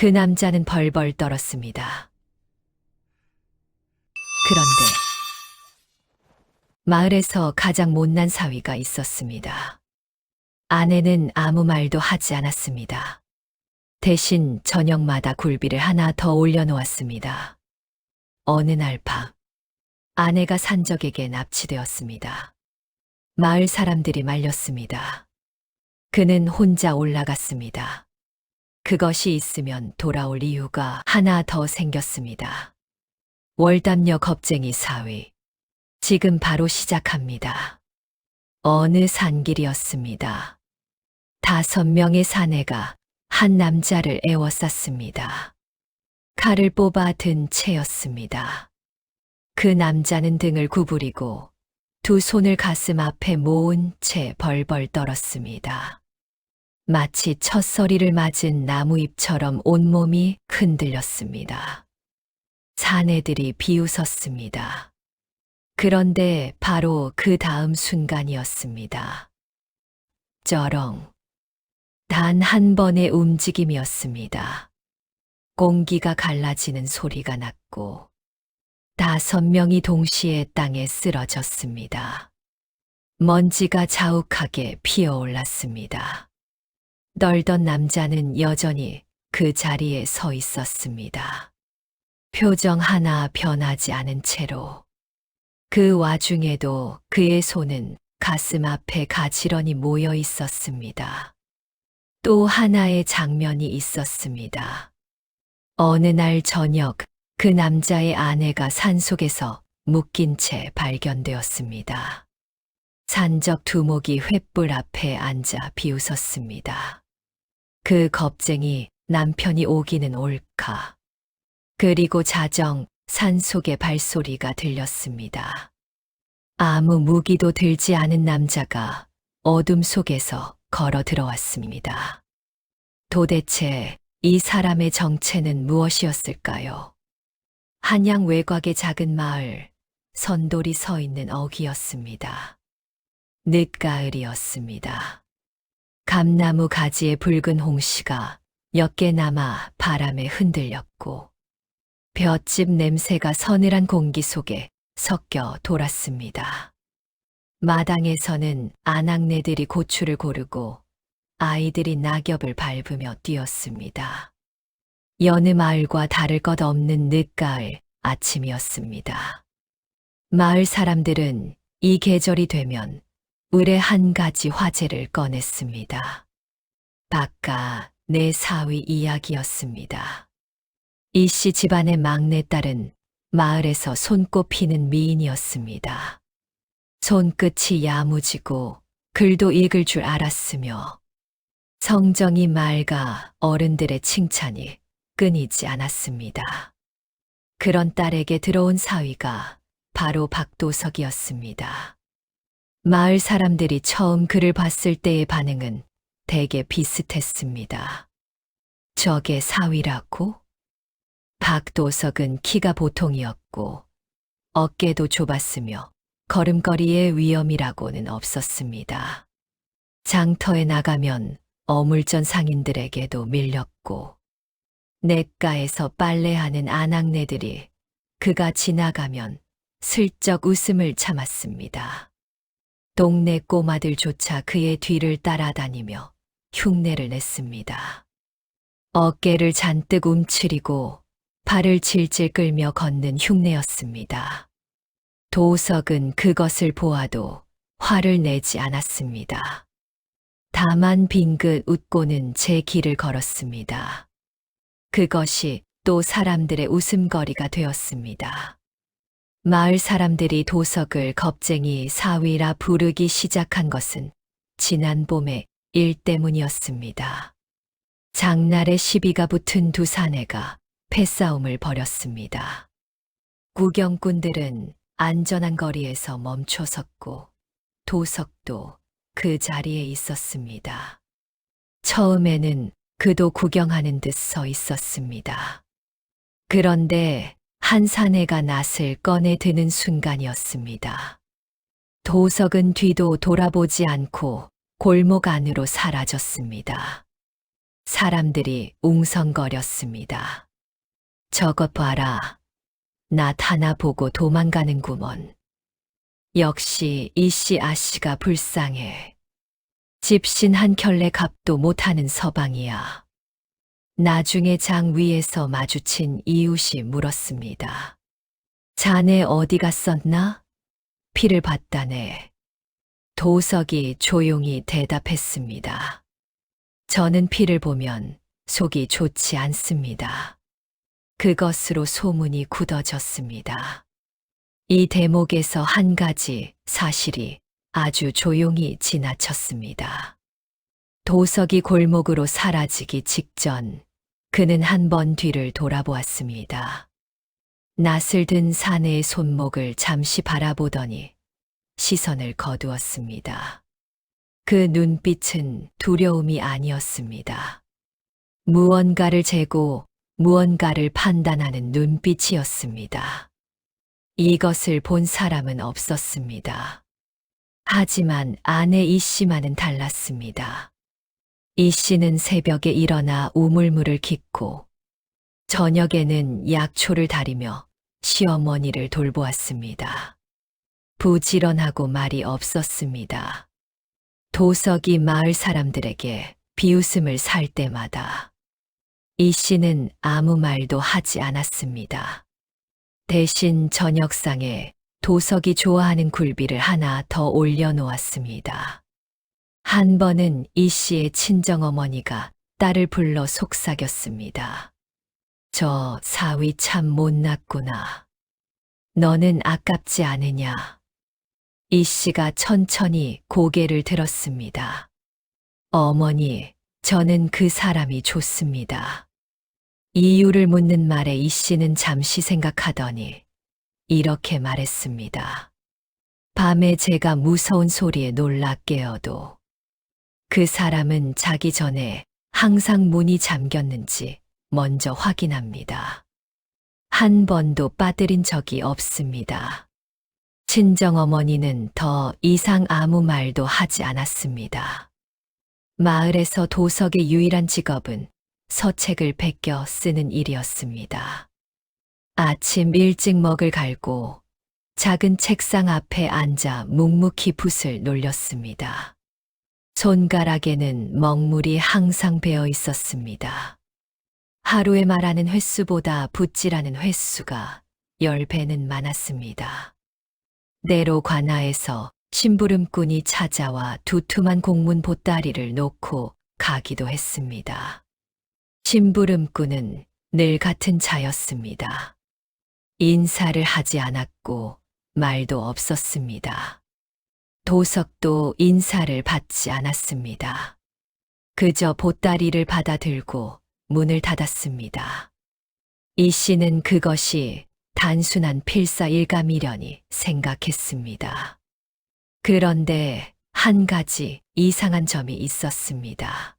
그 남자는 벌벌 떨었습니다. 그런데 마을에서 가장 못난 사위가 있었습니다. 아내는 아무 말도 하지 않았습니다. 대신 저녁마다 굴비를 하나 더 올려놓았습니다. 어느 날 밤, 아내가 산적에게 납치되었습니다. 마을 사람들이 말렸습니다. 그는 혼자 올라갔습니다. 그것이 있으면 돌아올 이유가 하나 더 생겼습니다. 월담녀 겁쟁이 사위. 지금 바로 시작합니다. 어느 산길이었습니다. 5명의 사내가 한 남자를 에워쌌습니다. 칼을 뽑아 든 채였습니다. 그 남자는 등을 구부리고 두 손을 가슴 앞에 모은 채 벌벌 떨었습니다. 마치 첫서리를 맞은 나무잎처럼 온몸이 흔들렸습니다. 사내들이 비웃었습니다. 그런데 바로 그 다음 순간이었습니다. 쩌렁. 단 한 번의 움직임이었습니다. 공기가 갈라지는 소리가 났고 5명이 동시에 땅에 쓰러졌습니다. 먼지가 자욱하게 피어올랐습니다. 떨던 남자는 여전히 그 자리에 서 있었습니다. 표정 하나 변하지 않은 채로. 그 와중에도 그의 손은 가슴 앞에 가지런히 모여 있었습니다. 또 하나의 장면이 있었습니다. 어느 날 저녁, 그 남자의 아내가 산속에서 묶인 채 발견되었습니다. 산적 두목이 횃불 앞에 앉아 비웃었습니다. 그 겁쟁이 남편이 오기는 옳까. 그리고 자정 산속의 발소리가 들렸습니다. 아무 무기도 들지 않은 남자가 어둠 속에서 걸어 들어왔습니다. 도대체 이 사람의 정체는 무엇이었을까요? 한양 외곽의 작은 마을, 선돌이 서 있는 어귀였습니다. 늦가을이었습니다. 감나무 가지의 붉은 홍시가 몇 개 남아 바람에 흔들렸고 볏짚 냄새가 서늘한 공기 속에 섞여 돌았습니다. 마당에서는 아낙네들이 고추를 고르고 아이들이 낙엽을 밟으며 뛰었습니다. 여느 마을과 다를 것 없는 늦가을 아침이었습니다. 마을 사람들은 이 계절이 되면 을의 한 가지 화제를 꺼냈습니다. 박가 내 사위 이야기였습니다. 이씨 집안의 막내딸은 마을에서 손꼽히는 미인이었습니다. 손끝이 야무지고 글도 읽을 줄 알았으며 성정이 맑아 어른들의 칭찬이 끊이지 않았습니다. 그런 딸에게 들어온 사위가 바로 박도석이었습니다. 마을 사람들이 처음 그를 봤을 때의 반응은 되게 비슷했습니다. 저게 사위라고? 박도석은 키가 보통이었고 어깨도 좁았으며 걸음걸이의 위험이라고는 없었습니다. 장터에 나가면 어물전 상인들에게도 밀렸고 냇가에서 빨래하는 아낙네들이 그가 지나가면 슬쩍 웃음을 참았습니다. 동네 꼬마들조차 그의 뒤를 따라다니며 흉내를 냈습니다. 어깨를 잔뜩 움츠리고 발을 질질 끌며 걷는 흉내였습니다. 도석은 그것을 보아도 화를 내지 않았습니다. 다만 빙긋 웃고는 제 길을 걸었습니다. 그것이 또 사람들의 웃음거리가 되었습니다. 마을 사람들이 도석을 겁쟁이 사위라 부르기 시작한 것은 지난 봄의 일 때문이었습니다. 장날에 시비가 붙은 두 사내가 패싸움을 벌였습니다. 구경꾼들은 안전한 거리에서 멈춰 섰고 도석도 그 자리에 있었습니다. 처음에는 그도 구경하는 듯 서 있었습니다. 그런데 한 사내가 낫을 꺼내 드는 순간이었습니다. 도석은 뒤도 돌아보지 않고 골목 안으로 사라졌습니다. 사람들이 웅성거렸습니다. 저것 봐라. 낫 하나 보고 도망가는구먼. 역시 이씨 아씨가 불쌍해. 집신 한 켤레 값도 못하는 서방이야. 나중에 장 위에서 마주친 이웃이 물었습니다. 자네 어디 갔었나? 피를 봤다네. 도석이 조용히 대답했습니다. 저는 피를 보면 속이 좋지 않습니다. 그것으로 소문이 굳어졌습니다. 이 대목에서 한 가지 사실이 아주 조용히 지나쳤습니다. 도석이 골목으로 사라지기 직전 그는 한 번 뒤를 돌아보았습니다. 낫을 든 사내의 손목을 잠시 바라보더니 시선을 거두었습니다. 그 눈빛은 두려움이 아니었습니다. 무언가를 재고 무언가를 판단하는 눈빛이었습니다. 이것을 본 사람은 없었습니다. 하지만 아내 이 씨만은 달랐습니다. 이 씨는 새벽에 일어나 우물물을 깃고 저녁에는 약초를 다리며 시어머니를 돌보았습니다. 부지런하고 말이 없었습니다. 도석이 마을 사람들에게 비웃음을 살 때마다 이 씨는 아무 말도 하지 않았습니다. 대신 저녁상에 도석이 좋아하는 굴비를 하나 더 올려놓았습니다. 한 번은 이 씨의 친정어머니가 딸을 불러 속삭였습니다. 저 사위 참 못났구나. 너는 아깝지 않으냐? 이 씨가 천천히 고개를 들었습니다. 어머니, 저는 그 사람이 좋습니다. 이유를 묻는 말에 이 씨는 잠시 생각하더니 이렇게 말했습니다. 밤에 제가 무서운 소리에 놀라 깨어도 그 사람은 자기 전에 항상 문이 잠겼는지 먼저 확인합니다. 한 번도 빠뜨린 적이 없습니다. 친정어머니는 더 이상 아무 말도 하지 않았습니다. 마을에서 도석의 유일한 직업은 서책을 베껴 쓰는 일이었습니다. 아침 일찍 먹을 갈고 작은 책상 앞에 앉아 묵묵히 붓을 놀렸습니다. 손가락에는 먹물이 항상 배어 있었습니다. 하루에 말하는 횟수보다 붓질하는 횟수가 10배는 많았습니다. 때로 관아에서 심부름꾼이 찾아와 두툼한 공문 보따리를 놓고 가기도 했습니다. 심부름꾼은 늘 같은 자였습니다. 인사를 하지 않았고 말도 없었습니다. 도석도 인사를 받지 않았습니다. 그저 보따리를 받아들고 문을 닫았습니다. 이 씨는 그것이 단순한 필사일감이려니 생각했습니다. 그런데 한 가지 이상한 점이 있었습니다.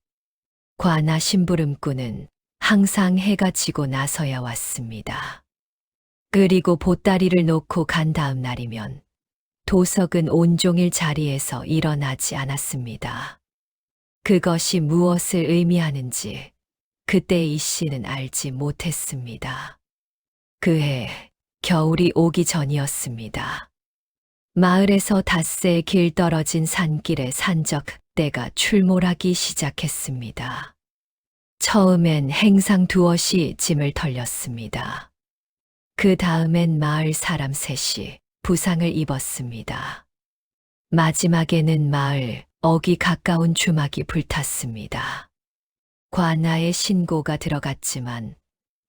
관아 심부름꾼은 항상 해가 지고 나서야 왔습니다. 그리고 보따리를 놓고 간 다음 날이면 도석은 온종일 자리에서 일어나지 않았습니다. 그것이 무엇을 의미하는지 그때 이 씨는 알지 못했습니다. 그해 겨울이 오기 전이었습니다. 마을에서 닷새 길 떨어진 산길에 산적대가 출몰하기 시작했습니다. 처음엔 행상 두엇이 짐을 털렸습니다. 그 다음엔 마을 사람 셋이 부상을 입었습니다. 마지막에는 마을 어기 가까운 주막이 불탔습니다. 관아의 신고가 들어갔지만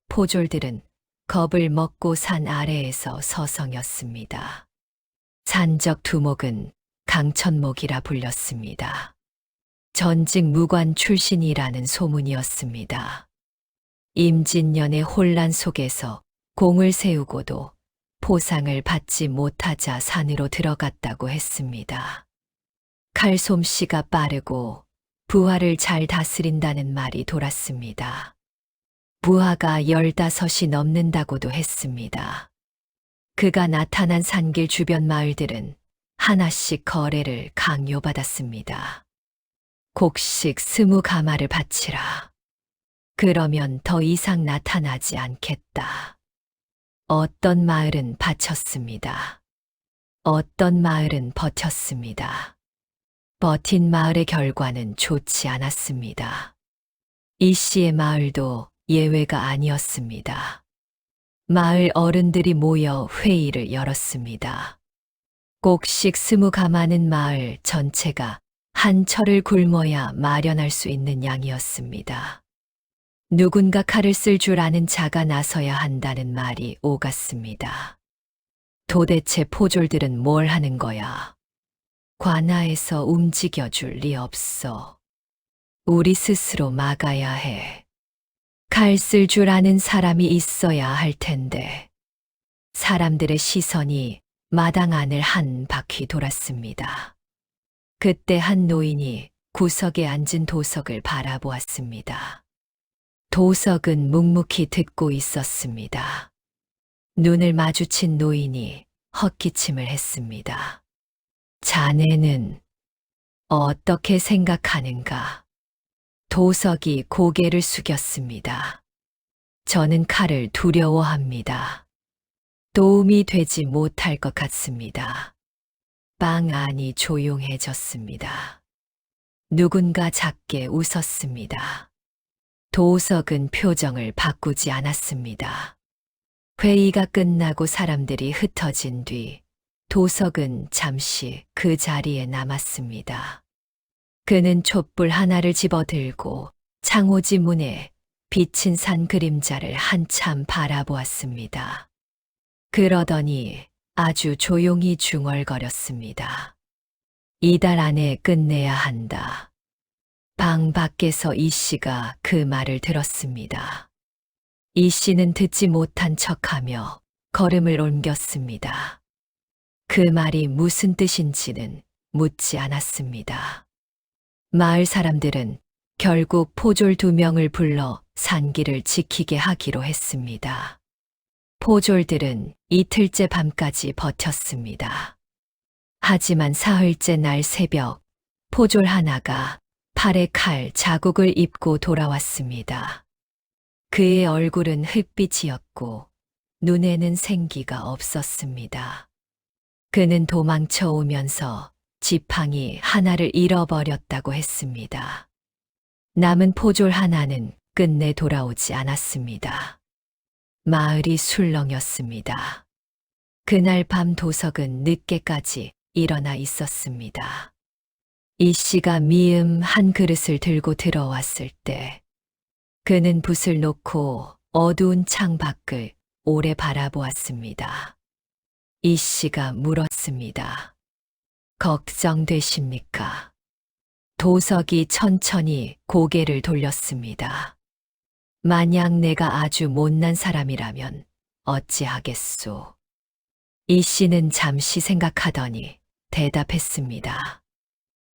포졸들은 겁을 먹고 산 아래에서 서성였습니다. 산적 두목은 강천목이라 불렸습니다. 전직 무관 출신이라는 소문이었습니다. 임진년의 혼란 속에서 공을 세우고도 포상을 받지 못하자 산으로 들어갔다고 했습니다. 칼솜씨가 빠르고 부하를 잘 다스린다는 말이 돌았습니다. 부하가 15이 넘는다고도 했습니다. 그가 나타난 산길 주변 마을들은 하나씩 거래를 강요받았습니다. 곡식 20가마를 바치라. 그러면 더 이상 나타나지 않겠다. 어떤 마을은 바쳤습니다. 어떤 마을은 버텼습니다. 버틴 마을의 결과는 좋지 않았습니다. 이 씨의 마을도 예외가 아니었습니다. 마을 어른들이 모여 회의를 열었습니다. 곡식 20가 많은 마을 전체가 한 철을 굶어야 마련할 수 있는 양이었습니다. 누군가 칼을 쓸 줄 아는 자가 나서야 한다는 말이 오갔습니다. 도대체 포졸들은 뭘 하는 거야? 관아에서 움직여줄 리 없어. 우리 스스로 막아야 해. 칼 쓸 줄 아는 사람이 있어야 할 텐데. 사람들의 시선이 마당 안을 한 바퀴 돌았습니다. 그때 한 노인이 구석에 앉은 도석을 바라보았습니다. 도석은 묵묵히 듣고 있었습니다. 눈을 마주친 노인이 헛기침을 했습니다. 자네는 어떻게 생각하는가? 도석이 고개를 숙였습니다. 저는 칼을 두려워합니다. 도움이 되지 못할 것 같습니다. 방 안이 조용해졌습니다. 누군가 작게 웃었습니다. 도석은 표정을 바꾸지 않았습니다. 회의가 끝나고 사람들이 흩어진 뒤 도석은 잠시 그 자리에 남았습니다. 그는 촛불 하나를 집어들고 창호지 문에 비친 산 그림자를 한참 바라보았습니다. 그러더니 아주 조용히 중얼거렸습니다. 이달 안에 끝내야 한다. 방 밖에서 이 씨가 그 말을 들었습니다. 이 씨는 듣지 못한 척하며 걸음을 옮겼습니다. 그 말이 무슨 뜻인지는 묻지 않았습니다. 마을 사람들은 결국 포졸 2명을 불러 산길을 지키게 하기로 했습니다. 포졸들은 이틀째 밤까지 버텼습니다. 하지만 사흘째 날 새벽, 포졸 하나가 팔에 칼 자국을 입고 돌아왔습니다. 그의 얼굴은 흙빛이었고 눈에는 생기가 없었습니다. 그는 도망쳐 오면서 지팡이 하나를 잃어버렸다고 했습니다. 남은 포졸 하나는 끝내 돌아오지 않았습니다. 마을이 술렁였습니다. 그날 밤 도석은 늦게까지 일어나 있었습니다. 이 씨가 미음 한 그릇을 들고 들어왔을 때 그는 붓을 놓고 어두운 창 밖을 오래 바라보았습니다. 이 씨가 물었습니다. 걱정되십니까? 도석이 천천히 고개를 돌렸습니다. 만약 내가 아주 못난 사람이라면 어찌하겠소? 이 씨는 잠시 생각하더니 대답했습니다.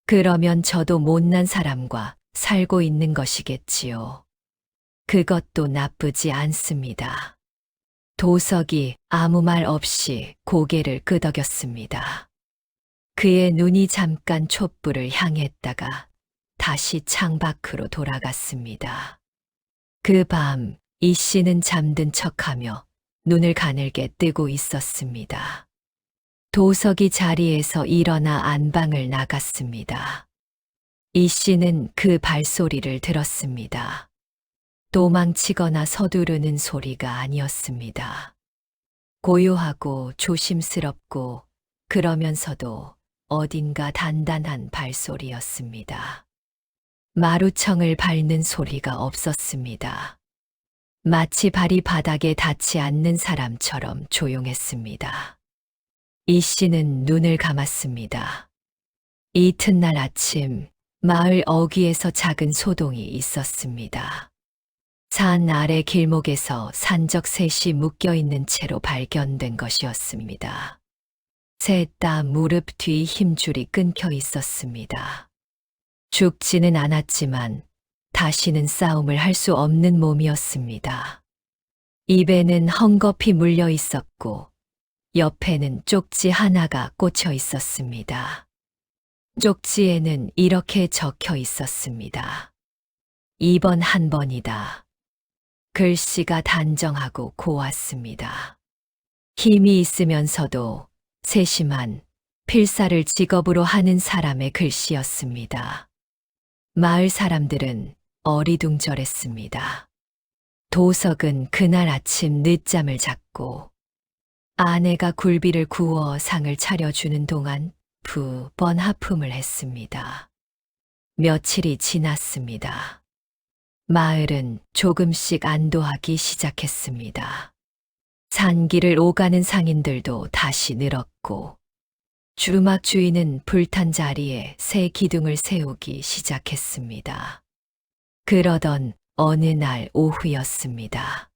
그러면 저도 못난 사람과 살고 있는 것이겠지요. 그것도 나쁘지 않습니다. 도석이 아무 말 없이 고개를 끄덕였습니다. 그의 눈이 잠깐 촛불을 향했다가 다시 창밖으로 돌아갔습니다. 그 밤 이 씨는 잠든 척하며 눈을 가늘게 뜨고 있었습니다. 도석이 자리에서 일어나 안방을 나갔습니다. 이 씨는 그 발소리를 들었습니다. 도망치거나 서두르는 소리가 아니었습니다. 고요하고 조심스럽고 그러면서도 어딘가 단단한 발소리였습니다. 마루청을 밟는 소리가 없었습니다. 마치 발이 바닥에 닿지 않는 사람처럼 조용했습니다. 이 씨는 눈을 감았습니다. 이튿날 아침 마을 어귀에서 작은 소동이 있었습니다. 산 아래 길목에서 산적 셋이 묶여있는 채로 발견된 것이었습니다. 셋 다 무릎 뒤 힘줄이 끊겨 있었습니다. 죽지는 않았지만 다시는 싸움을 할 수 없는 몸이었습니다. 입에는 헝겊이 물려 있었고 옆에는 쪽지 하나가 꽂혀 있었습니다. 쪽지에는 이렇게 적혀 있었습니다. 2번 한 번이다. 글씨가 단정하고 고왔습니다. 힘이 있으면서도 세심한 필사를 직업으로 하는 사람의 글씨였습니다. 마을 사람들은 어리둥절했습니다. 도석은 그날 아침 늦잠을 잤고 아내가 굴비를 구워 상을 차려주는 동안 두 번 하품을 했습니다. 며칠이 지났습니다. 마을은 조금씩 안도하기 시작했습니다. 산길을 오가는 상인들도 다시 늘었고 주막 주인은 불탄 자리에 새 기둥을 세우기 시작했습니다. 그러던 어느 날 오후였습니다.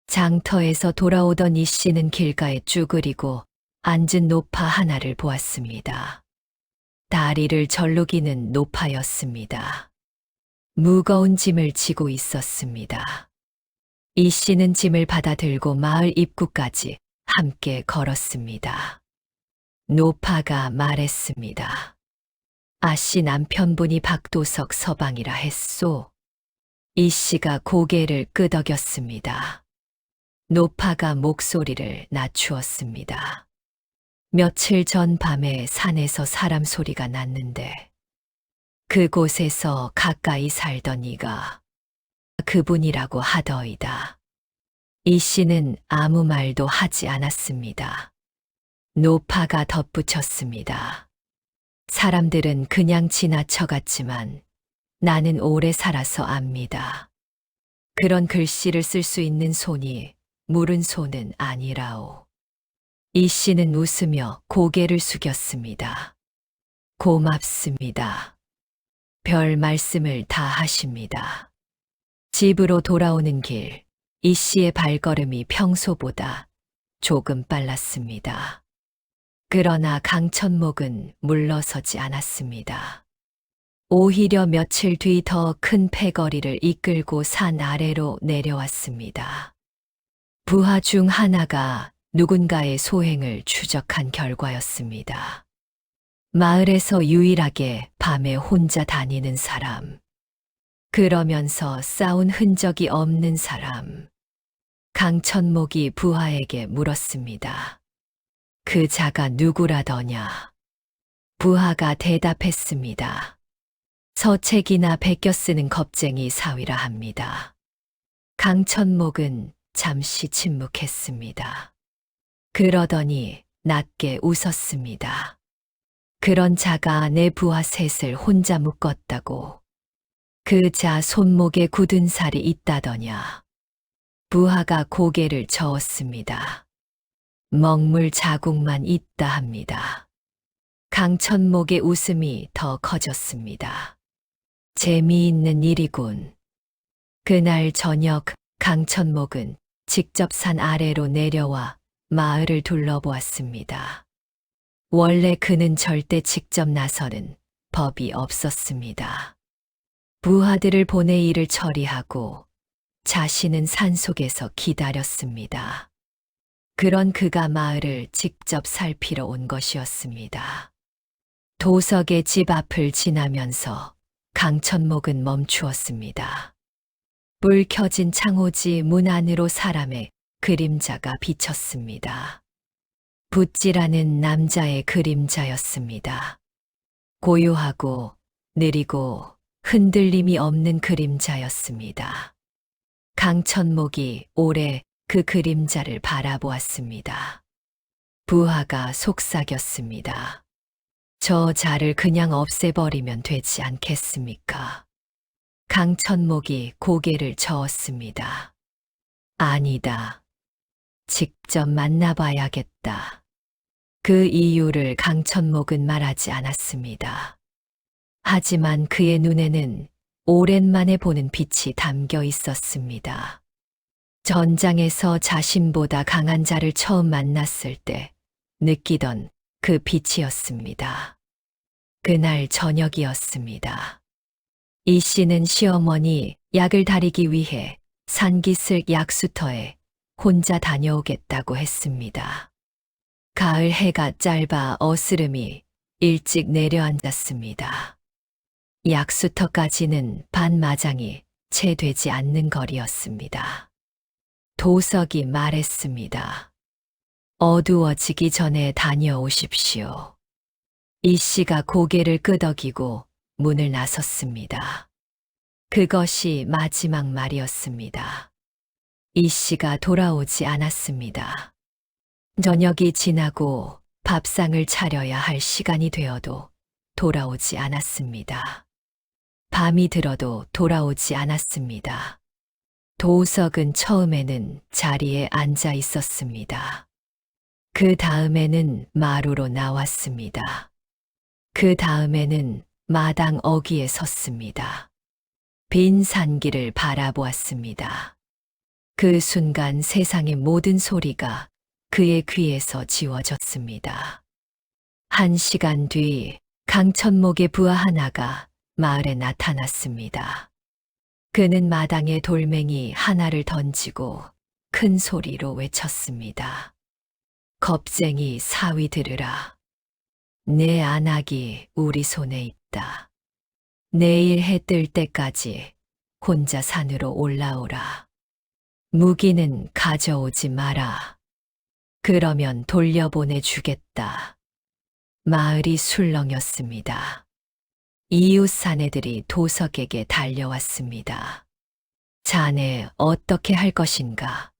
장터에서 돌아오던 이 씨는 길가에 쭈그리고 앉은 노파 하나를 보았습니다. 다리를 절룩이는 노파였습니다. 무거운 짐을 지고 있었습니다. 이 씨는 짐을 받아 들고 마을 입구까지 함께 걸었습니다. 노파가 말했습니다. 아씨 남편분이 박도석 서방이라 했소. 이 씨가 고개를 끄덕였습니다. 노파가 목소리를 낮추었습니다. 며칠 전 밤에 산에서 사람 소리가 났는데 그곳에서 가까이 살던 이가 그분이라고 하더이다. 이 씨는 아무 말도 하지 않았습니다. 노파가 덧붙였습니다. 사람들은 그냥 지나쳐갔지만 나는 오래 살아서 압니다. 그런 글씨를 쓸 수 있는 손이 무른 손은 아니라오. 이 씨는 웃으며 고개를 숙였습니다. 고맙습니다. 별 말씀을 다 하십니다. 집으로 돌아오는 길, 이 씨의 발걸음이 평소보다 조금 빨랐습니다. 그러나 강천목은 물러서지 않았습니다. 오히려 며칠 뒤 더 큰 패거리를 이끌고 산 아래로 내려왔습니다. 부하 중 하나가 누군가의 소행을 추적한 결과였습니다. 마을에서 유일하게 밤에 혼자 다니는 사람. 그러면서 싸운 흔적이 없는 사람. 강천목이 부하에게 물었습니다. 그 자가 누구라더냐? 부하가 대답했습니다. 서책이나 베껴 쓰는 겁쟁이 사위라 합니다. 강천목은 잠시 침묵했습니다. 그러더니 낮게 웃었습니다. 그런 자가 내 부하 셋을 혼자 묶었다고. 그 자 손목에 굳은 살이 있다더냐. 부하가 고개를 저었습니다. 먹물 자국만 있다 합니다. 강천목의 웃음이 더 커졌습니다. 재미있는 일이군. 그날 저녁 강천목은 직접 산 아래로 내려와 마을을 둘러보았습니다. 원래 그는 절대 직접 나서는 법이 없었습니다. 부하들을 보내 일을 처리하고 자신은 산속에서 기다렸습니다. 그런 그가 마을을 직접 살피러 온 것이었습니다. 도석의 집 앞을 지나면서 강천목은 멈추었습니다. 불 켜진 창호지 문 안으로 사람의 그림자가 비쳤습니다. 붓지라는 남자의 그림자였습니다. 고요하고 느리고 흔들림이 없는 그림자였습니다. 강천목이 오래 그 그림자를 바라보았습니다. 부하가 속삭였습니다. 저 자를 그냥 없애버리면 되지 않겠습니까? 강천목이 고개를 저었습니다. 아니다. 직접 만나봐야겠다. 그 이유를 강천목은 말하지 않았습니다. 하지만 그의 눈에는 오랜만에 보는 빛이 담겨 있었습니다. 전장에서 자신보다 강한 자를 처음 만났을 때 느끼던 그 빛이었습니다. 그날 저녁이었습니다. 이 씨는 시어머니 약을 다리기 위해 산기슭 약수터에 혼자 다녀오겠다고 했습니다. 가을 해가 짧아 어스름이 일찍 내려앉았습니다. 약수터까지는 반마장이 채 되지 않는 거리였습니다. 도석이 말했습니다. 어두워지기 전에 다녀오십시오. 이 씨가 고개를 끄덕이고 문을 나섰습니다. 그것이 마지막 말이었습니다. 이 씨가 돌아오지 않았습니다. 저녁이 지나고 밥상을 차려야 할 시간이 되어도 돌아오지 않았습니다. 밤이 들어도 돌아오지 않았습니다. 도석은 처음에는 자리에 앉아 있었습니다. 그 다음에는 마루로 나왔습니다. 그 다음에는 마당 어귀에 섰습니다. 빈 산길을 바라보았습니다. 그 순간 세상의 모든 소리가 그의 귀에서 지워졌습니다. 1시간 뒤 강천목의 부하 하나가 마을에 나타났습니다. 그는 마당에 돌멩이 하나를 던지고 큰 소리로 외쳤습니다. 겁쟁이 사위 들으라. 내 안악이 우리 손에 있다. 내일 해 뜰 때까지 혼자 산으로 올라오라. 무기는 가져오지 마라. 그러면 돌려보내 주겠다. 마을이 술렁였습니다. 이웃 사내들이 도석에게 달려왔습니다. 자네 어떻게 할 것인가?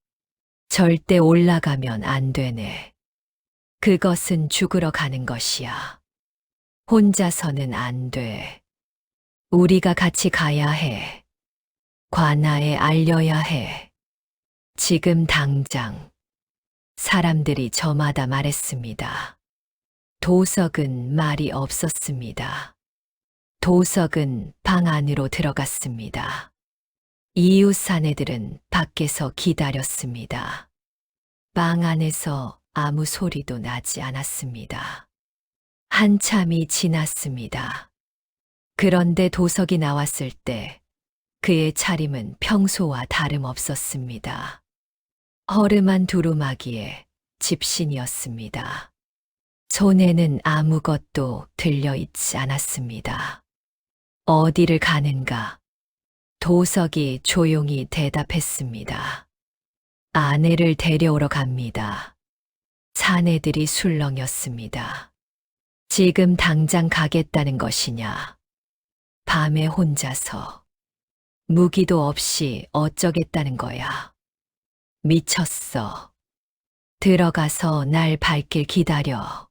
절대 올라가면 안 되네. 그것은 죽으러 가는 것이야. 혼자서는 안 돼. 우리가 같이 가야 해. 관아에 알려야 해. 지금 당장. 사람들이 저마다 말했습니다. 도석은 말이 없었습니다. 도석은 방 안으로 들어갔습니다. 이웃 사내들은 밖에서 기다렸습니다. 방 안에서 아무 소리도 나지 않았습니다. 한참이 지났습니다. 그런데 도석이 나왔을 때 그의 차림은 평소와 다름없었습니다. 허름한 두루마기에 집신이었습니다. 손에는 아무것도 들려있지 않았습니다. 어디를 가는가? 도석이 조용히 대답했습니다. 아내를 데려오러 갑니다. 사내들이 술렁였습니다. 지금 당장 가겠다는 것이냐? 밤에 혼자서 무기도 없이 어쩌겠다는 거야. 미쳤어. 들어가서 날 밟길 기다려.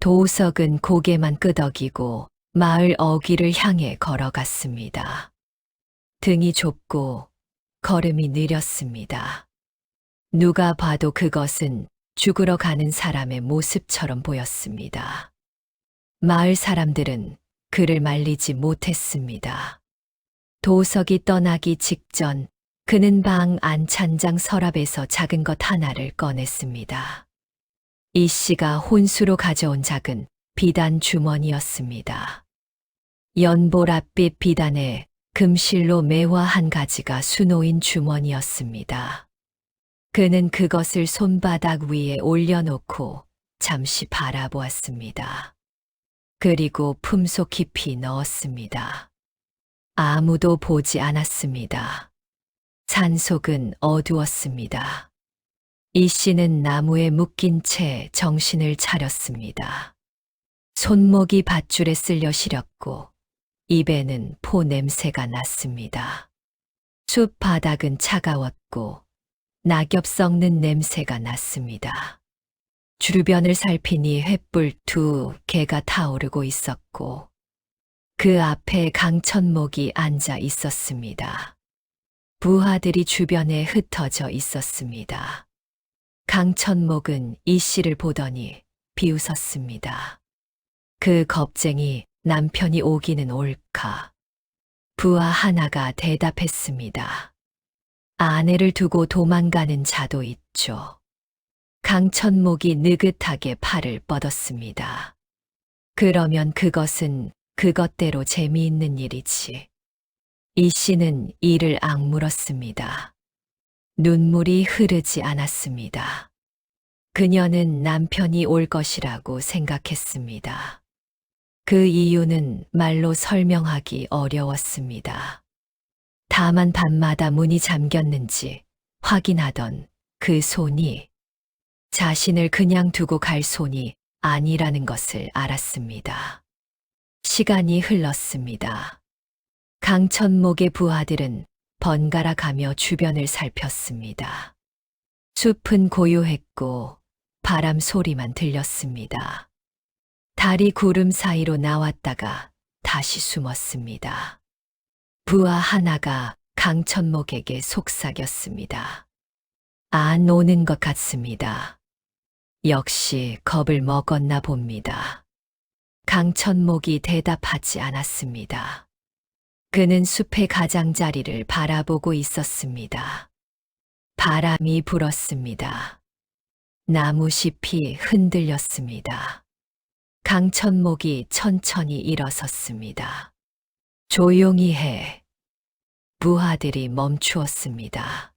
도석은 고개만 끄덕이고 마을 어귀를 향해 걸어갔습니다. 등이 좁고 걸음이 느렸습니다. 누가 봐도 그것은 죽으러 가는 사람의 모습처럼 보였습니다. 마을 사람들은 그를 말리지 못했습니다. 도석이 떠나기 직전 그는 방 안찬장 서랍에서 작은 것 하나를 꺼냈습니다. 이 씨가 혼수로 가져온 작은 비단 주머니였습니다. 연보랏빛 비단에 금실로 매화 한 가지가 수놓인 주머니였습니다. 그는 그것을 손바닥 위에 올려놓고 잠시 바라보았습니다. 그리고 품속 깊이 넣었습니다. 아무도 보지 않았습니다. 산속은 어두웠습니다. 이 씨는 나무에 묶인 채 정신을 차렸습니다. 손목이 밧줄에 쓸려 시렸고 입에는 포 냄새가 났습니다. 숲 바닥은 차가웠고 낙엽 썩는 냄새가 났습니다. 주변을 살피니 횃불 2개가 타오르고 있었고 그 앞에 강천목이 앉아 있었습니다. 부하들이 주변에 흩어져 있었습니다. 강천목은 이 씨를 보더니 비웃었습니다. 그 겁쟁이 남편이 오기는 올까? 부하 하나가 대답했습니다. 아내를 두고 도망가는 자도 있죠. 강천목이 느긋하게 팔을 뻗었습니다. 그러면 그것은 그것대로 재미있는 일이지. 이 씨는 이를 악물었습니다. 눈물이 흐르지 않았습니다. 그녀는 남편이 올 것이라고 생각했습니다. 그 이유는 말로 설명하기 어려웠습니다. 다만 밤마다 문이 잠겼는지 확인하던 그 손이 자신을 그냥 두고 갈 손이 아니라는 것을 알았습니다. 시간이 흘렀습니다. 강천목의 부하들은 번갈아 가며 주변을 살폈습니다. 숲은 고요했고 바람 소리만 들렸습니다. 달이 구름 사이로 나왔다가 다시 숨었습니다. 부하 하나가 강천목에게 속삭였습니다. 안 오는 것 같습니다. 역시 겁을 먹었나 봅니다. 강천목이 대답하지 않았습니다. 그는 숲의 가장자리를 바라보고 있었습니다. 바람이 불었습니다. 나무잎이 흔들렸습니다. 강천목이 천천히 일어섰습니다. 조용히 해. 부하들이 멈추었습니다.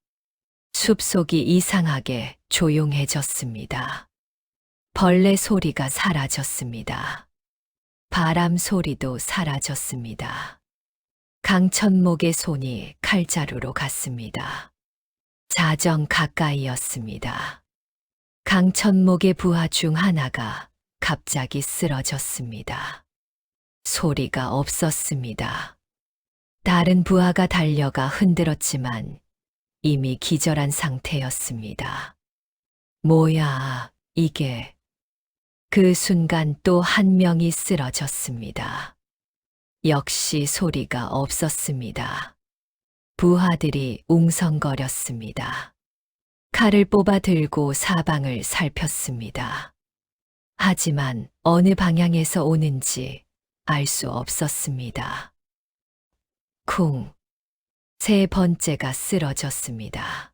숲속이 이상하게 조용해졌습니다. 벌레 소리가 사라졌습니다. 바람 소리도 사라졌습니다. 강천목의 손이 칼자루로 갔습니다. 자정 가까이였습니다. 강천목의 부하 중 하나가 갑자기 쓰러졌습니다. 소리가 없었습니다. 다른 부하가 달려가 흔들었지만 이미 기절한 상태였습니다. 뭐야, 이게. 그 순간 또 한 명이 쓰러졌습니다. 역시 소리가 없었습니다. 부하들이 웅성거렸습니다. 칼을 뽑아 들고 사방을 살폈습니다. 하지만 어느 방향에서 오는지 알 수 없었습니다. 쿵. 세 번째가 쓰러졌습니다.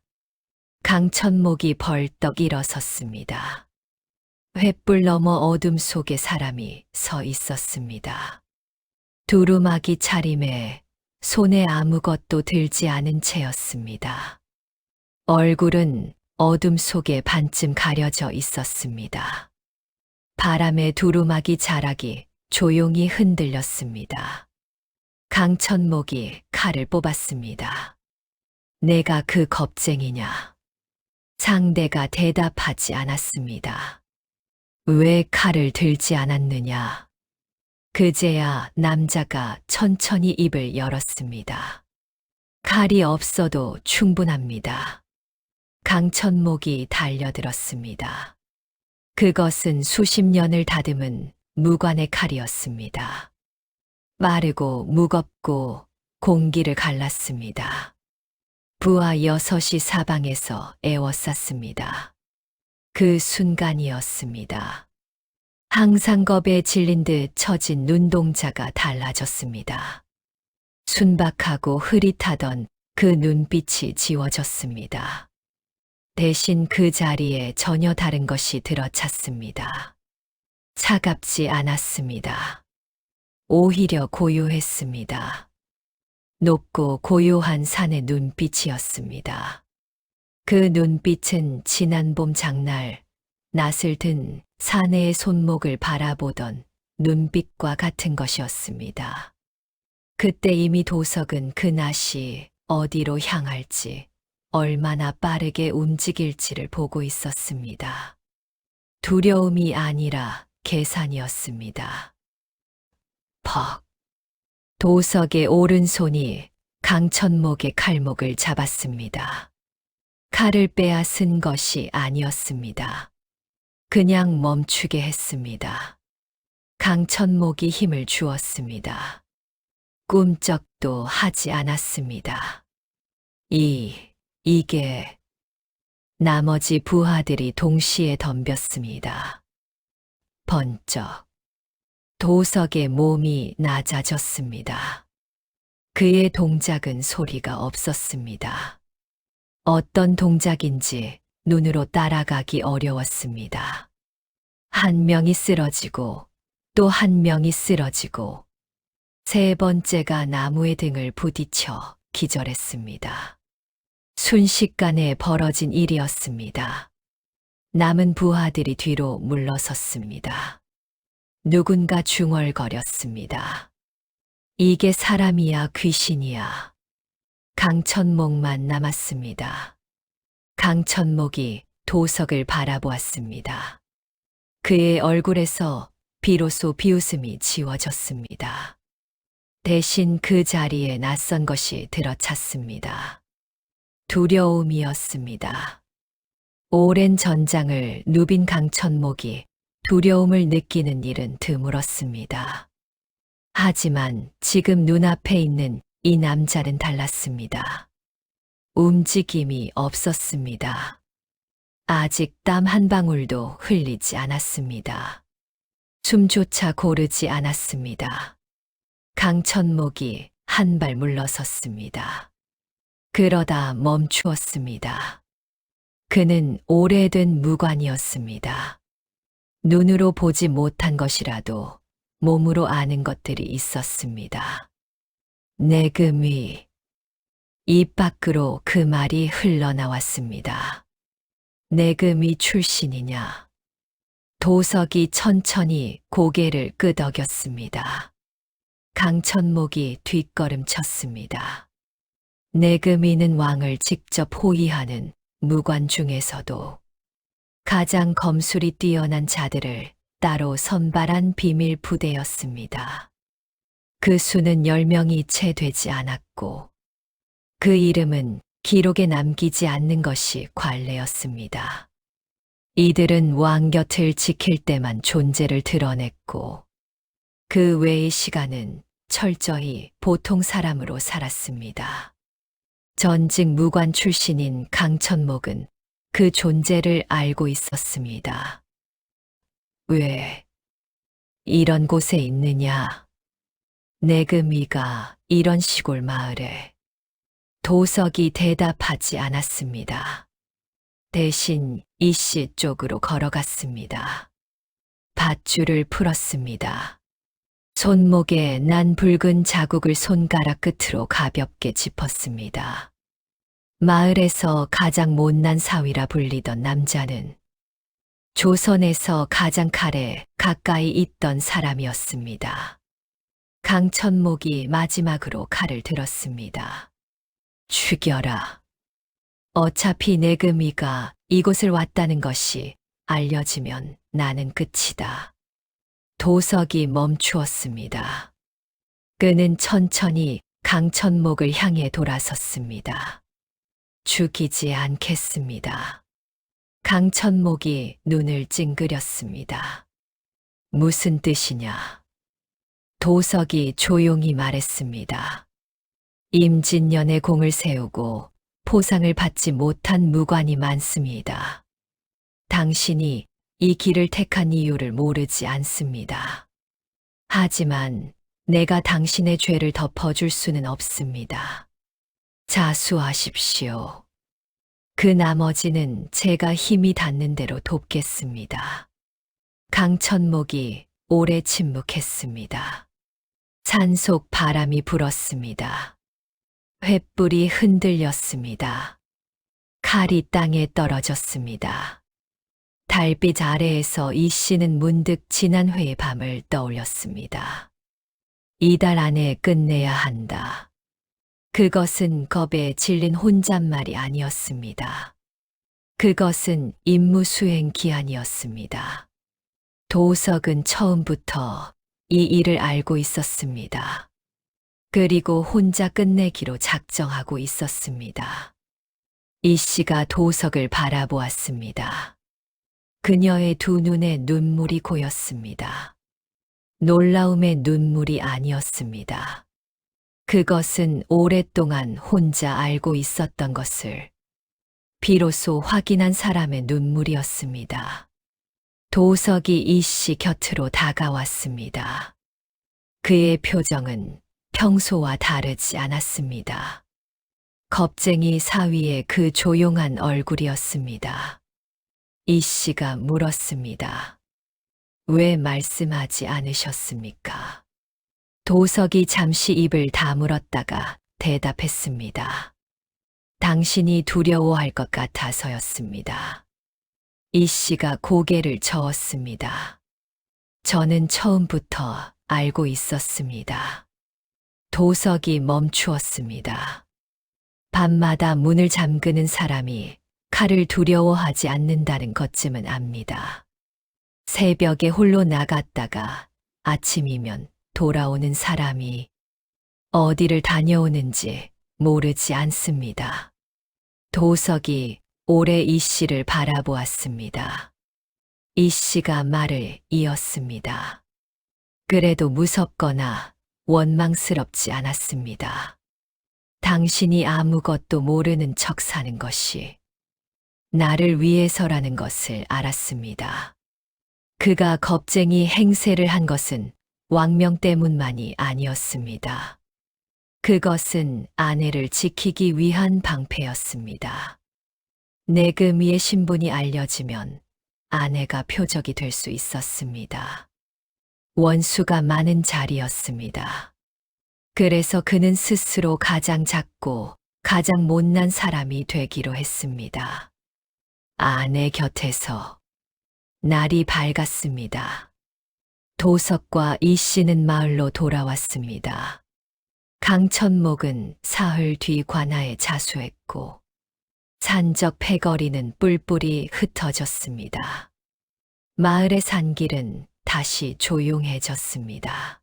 강천목이 벌떡 일어섰습니다. 횃불 너머 어둠 속에 사람이 서 있었습니다. 두루마기 차림에 손에 아무것도 들지 않은 채였습니다. 얼굴은 어둠 속에 반쯤 가려져 있었습니다. 바람에 두루마기 자락이 조용히 흔들렸습니다. 강천목이 칼을 뽑았습니다. 내가 그 겁쟁이냐? 상대가 대답하지 않았습니다. 왜 칼을 들지 않았느냐? 그제야 남자가 천천히 입을 열었습니다. 칼이 없어도 충분합니다. 강천목이 달려들었습니다. 그것은 수십 년을 다듬은 무관의 칼이었습니다. 빠르고 무겁고 공기를 갈랐습니다. 부하 여섯이 사방에서 에워쌌습니다. 그 순간이었습니다. 항상 겁에 질린 듯 처진 눈동자가 달라졌습니다. 순박하고 흐릿하던 그 눈빛이 지워졌습니다. 대신 그 자리에 전혀 다른 것이 들어찼습니다. 차갑지 않았습니다. 오히려 고요했습니다. 높고 고요한 산의 눈빛이었습니다. 그 눈빛은 지난 봄 장날 낯을 든 사내의 손목을 바라보던 눈빛과 같은 것이었습니다. 그때 이미 도석은 그 낯이 어디로 향할지, 얼마나 빠르게 움직일지를 보고 있었습니다. 두려움이 아니라 계산이었습니다. 퍽. 도석의 오른손이 강천목의 칼목을 잡았습니다. 칼을 빼앗은 것이 아니었습니다. 그냥 멈추게 했습니다. 강천목이 힘을 주었습니다. 꿈쩍도 하지 않았습니다. 이게 나머지 부하들이 동시에 덤볐습니다. 번쩍. 도석의 몸이 낮아졌습니다. 그의 동작은 소리가 없었습니다. 어떤 동작인지 눈으로 따라가기 어려웠습니다. 한 명이 쓰러지고 또 한 명이 쓰러지고 세 번째가 나무의 등을 부딪혀 기절했습니다. 순식간에 벌어진 일이었습니다. 남은 부하들이 뒤로 물러섰습니다. 누군가 중얼거렸습니다. 이게 사람이야, 귀신이야. 강천목만 남았습니다. 강천목이 도석을 바라보았습니다. 그의 얼굴에서 비로소 비웃음이 지워졌습니다. 대신 그 자리에 낯선 것이 들어찼습니다. 두려움이었습니다. 오랜 전장을 누빈 강천목이 두려움을 느끼는 일은 드물었습니다. 하지만 지금 눈앞에 있는 이 남자는 달랐습니다. 움직임이 없었습니다. 아직 땀 한 방울도 흘리지 않았습니다. 숨조차 고르지 않았습니다. 강천목이 한 발 물러섰습니다. 그러다 멈추었습니다. 그는 오래된 무관이었습니다. 눈으로 보지 못한 것이라도 몸으로 아는 것들이 있었습니다. 내금위. 입 밖으로 그 말이 흘러나왔습니다. 내금위 출신이냐? 도석이 천천히 고개를 끄덕였습니다. 강천목이 뒷걸음쳤습니다. 내금위는 왕을 직접 호위하는 무관 중에서도 가장 검술이 뛰어난 자들을 따로 선발한 비밀 부대였습니다. 그 수는 10명이 채 되지 않았고 그 이름은 기록에 남기지 않는 것이 관례였습니다. 이들은 왕 곁을 지킬 때만 존재를 드러냈고 그 외의 시간은 철저히 보통 사람으로 살았습니다. 전직 무관 출신인 강천목은 그 존재를 알고 있었습니다. 왜 이런 곳에 있느냐? 내금위가 이런 시골 마을에. 도석이 대답하지 않았습니다. 대신 이씨 쪽으로 걸어갔습니다. 밧줄을 풀었습니다. 손목에 난 붉은 자국을 손가락 끝으로 가볍게 짚었습니다. 마을에서 가장 못난 사위라 불리던 남자는 조선에서 가장 칼에 가까이 있던 사람이었습니다. 강천목이 마지막으로 칼을 들었습니다. 죽여라. 어차피 내금위가 이곳을 왔다는 것이 알려지면 나는 끝이다. 도석이 멈추었습니다. 그는 천천히 강천목을 향해 돌아섰습니다. 죽이지 않겠습니다. 강천목이 눈을 찡그렸습니다. 무슨 뜻이냐? 도석이 조용히 말했습니다. 임진년에 공을 세우고 포상을 받지 못한 무관이 많습니다. 당신이 이 길을 택한 이유를 모르지 않습니다. 하지만 내가 당신의 죄를 덮어줄 수는 없습니다. 자수하십시오. 그 나머지는 제가 힘이 닿는 대로 돕겠습니다. 강천목이 오래 침묵했습니다. 산속 바람이 불었습니다. 횃불이 흔들렸습니다. 칼이 땅에 떨어졌습니다. 달빛 아래에서 이 씨는 문득 지난 회의 밤을 떠올렸습니다. 이달 안에 끝내야 한다. 그것은 겁에 질린 혼잣말이 아니었습니다. 그것은 임무 수행 기한이었습니다. 도석은 처음부터 이 일을 알고 있었습니다. 그리고 혼자 끝내기로 작정하고 있었습니다. 이 씨가 도석을 바라보았습니다. 그녀의 두 눈에 눈물이 고였습니다. 놀라움의 눈물이 아니었습니다. 그것은 오랫동안 혼자 알고 있었던 것을 비로소 확인한 사람의 눈물이었습니다. 도석이 이 씨 곁으로 다가왔습니다. 그의 표정은 평소와 다르지 않았습니다. 겁쟁이 사위의 그 조용한 얼굴이었습니다. 이 씨가 물었습니다. 왜 말씀하지 않으셨습니까? 도석이 잠시 입을 다물었다가 대답했습니다. 당신이 두려워할 것 같아서였습니다. 이 씨가 고개를 저었습니다. 저는 처음부터 알고 있었습니다. 도석이 멈추었습니다. 밤마다 문을 잠그는 사람이 칼을 두려워하지 않는다는 것쯤은 압니다. 새벽에 홀로 나갔다가 아침이면 돌아오는 사람이 어디를 다녀오는지 모르지 않습니다. 도석이 오래 이 씨를 바라보았습니다. 이 씨가 말을 이었습니다. 그래도 무섭거나 원망스럽지 않았습니다. 당신이 아무것도 모르는 척 사는 것이 나를 위해서라는 것을 알았습니다. 그가 겁쟁이 행세를 한 것은 왕명 때문만이 아니었습니다. 그것은 아내를 지키기 위한 방패였습니다. 내금위의 신분이 알려지면 아내가 표적이 될 수 있었습니다. 원수가 많은 자리였습니다. 그래서 그는 스스로 가장 작고 가장 못난 사람이 되기로 했습니다. 아내 곁에서 날이 밝았습니다. 도석과 이 씨는 마을로 돌아왔습니다. 강천목은 사흘 뒤 관아에 자수했고 산적 패거리는 뿔뿔이 흩어졌습니다. 마을의 산길은 다시 조용해졌습니다.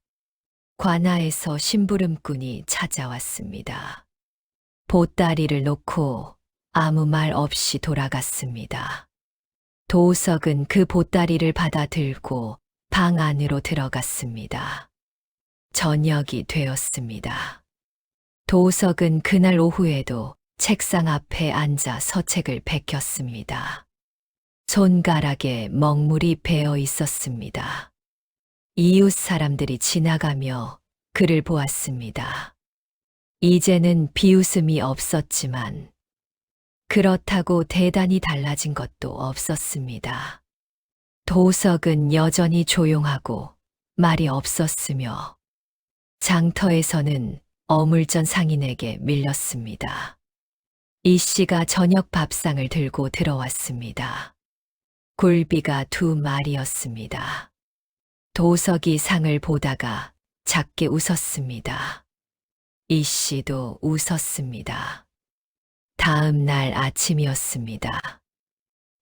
관아에서 심부름꾼이 찾아왔습니다. 보따리를 놓고 아무 말 없이 돌아갔습니다. 도석은 그 보따리를 받아 들고 방 안으로 들어갔습니다. 저녁이 되었습니다. 도석은 그날 오후에도 책상 앞에 앉아 서책을 베꼈습니다. 손가락에 먹물이 배어 있었습니다. 이웃 사람들이 지나가며 그를 보았습니다. 이제는 비웃음이 없었지만 그렇다고 대단히 달라진 것도 없었습니다. 도석은 여전히 조용하고 말이 없었으며 장터에서는 어물전 상인에게 밀렸습니다. 이 씨가 저녁 밥상을 들고 들어왔습니다. 굴비가 2마리였습니다. 도석이 상을 보다가 작게 웃었습니다. 이 씨도 웃었습니다. 다음 날 아침이었습니다.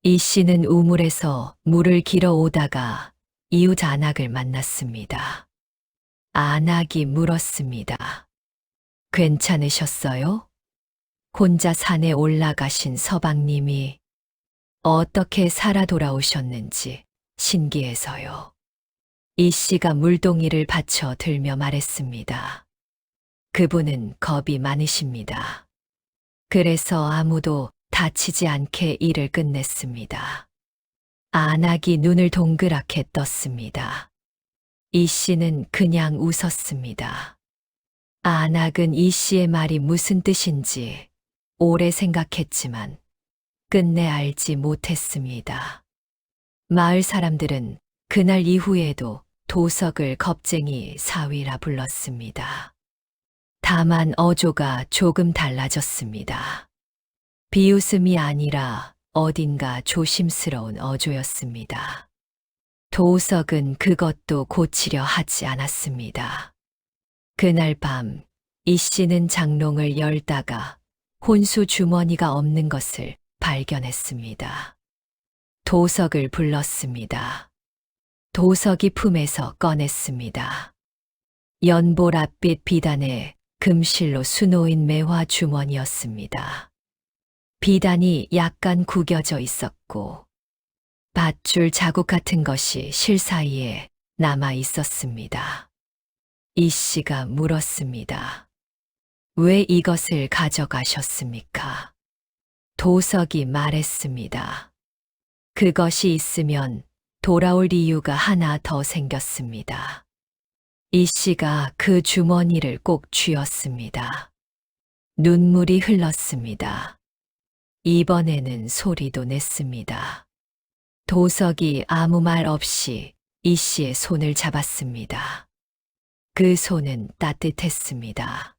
이 씨는 우물에서 물을 길어 오다가 이웃 안악을 만났습니다. 안악이 물었습니다. 괜찮으셨어요? 혼자 산에 올라가신 서방님이 어떻게 살아 돌아오셨는지 신기해서요. 이 씨가 물동이를 받쳐 들며 말했습니다. 그분은 겁이 많으십니다. 그래서 아무도 다치지 않게 일을 끝냈습니다. 안악이 눈을 동그랗게 떴습니다. 이 씨는 그냥 웃었습니다. 안악은 이 씨의 말이 무슨 뜻인지 오래 생각했지만 끝내 알지 못했습니다. 마을 사람들은 그날 이후에도 도석을 겁쟁이 사위라 불렀습니다. 다만 어조가 조금 달라졌습니다. 비웃음이 아니라 어딘가 조심스러운 어조였습니다. 도석은 그것도 고치려 하지 않았습니다. 그날 밤, 이 씨는 장롱을 열다가 혼수 주머니가 없는 것을 발견했습니다. 도석을 불렀습니다. 도석이 품에서 꺼냈습니다. 연보랏빛 비단에 금실로 수놓인 매화 주머니였습니다. 비단이 약간 구겨져 있었고 밧줄 자국 같은 것이 실 사이에 남아 있었습니다. 이 씨가 물었습니다. 왜 이것을 가져가셨습니까? 도석이 말했습니다. 그것이 있으면 돌아올 이유가 하나 더 생겼습니다. 이 씨가 그 주머니를 꼭 쥐었습니다. 눈물이 흘렀습니다. 이번에는 소리도 냈습니다. 도석이 아무 말 없이 이 씨의 손을 잡았습니다. 그 손은 따뜻했습니다.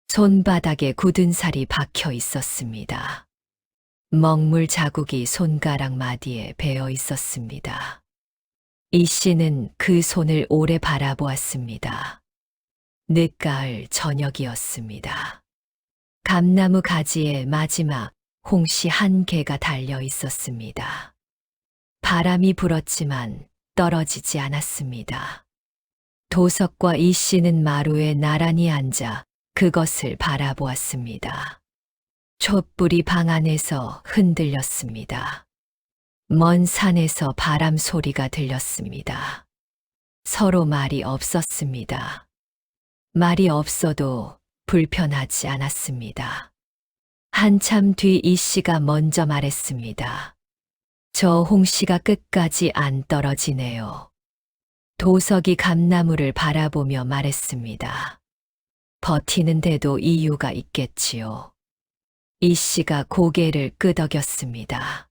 손바닥에 굳은 살이 박혀 있었습니다. 먹물 자국이 손가락 마디에 배어 있었습니다. 이 씨는 그 손을 오래 바라보았습니다. 늦가을 저녁이었습니다. 감나무 가지에 마지막 홍시 한 개가 달려 있었습니다. 바람이 불었지만 떨어지지 않았습니다. 도석과 이 씨는 마루에 나란히 앉아 그것을 바라보았습니다. 촛불이 방 안에서 흔들렸습니다. 먼 산에서 바람 소리가 들렸습니다. 서로 말이 없었습니다. 말이 없어도 불편하지 않았습니다. 한참 뒤 이 씨가 먼저 말했습니다. 저 홍시가 끝까지 안 떨어지네요. 도석이 감나무를 바라보며 말했습니다. 버티는데도 이유가 있겠지요. 이 씨가 고개를 끄덕였습니다.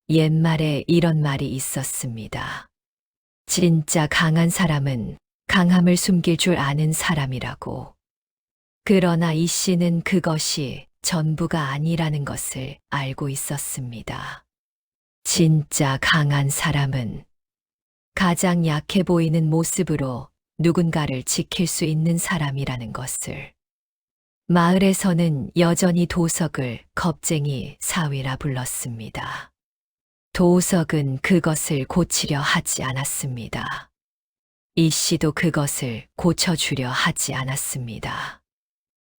옛말에 이런 말이 있었습니다. 진짜 강한 사람은 강함을 숨길 줄 아는 사람이라고. 그러나 이 씨는 그것이 전부가 아니라는 것을 알고 있었습니다. 진짜 강한 사람은 가장 약해 보이는 모습으로 누군가를 지킬 수 있는 사람이라는 것을. 마을에서는 여전히 도석을 겁쟁이 사위라 불렀습니다. 도석은 그것을 고치려 하지 않았습니다. 이 씨도 그것을 고쳐주려 하지 않았습니다.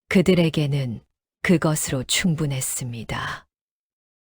그들에게는 그것으로 충분했습니다.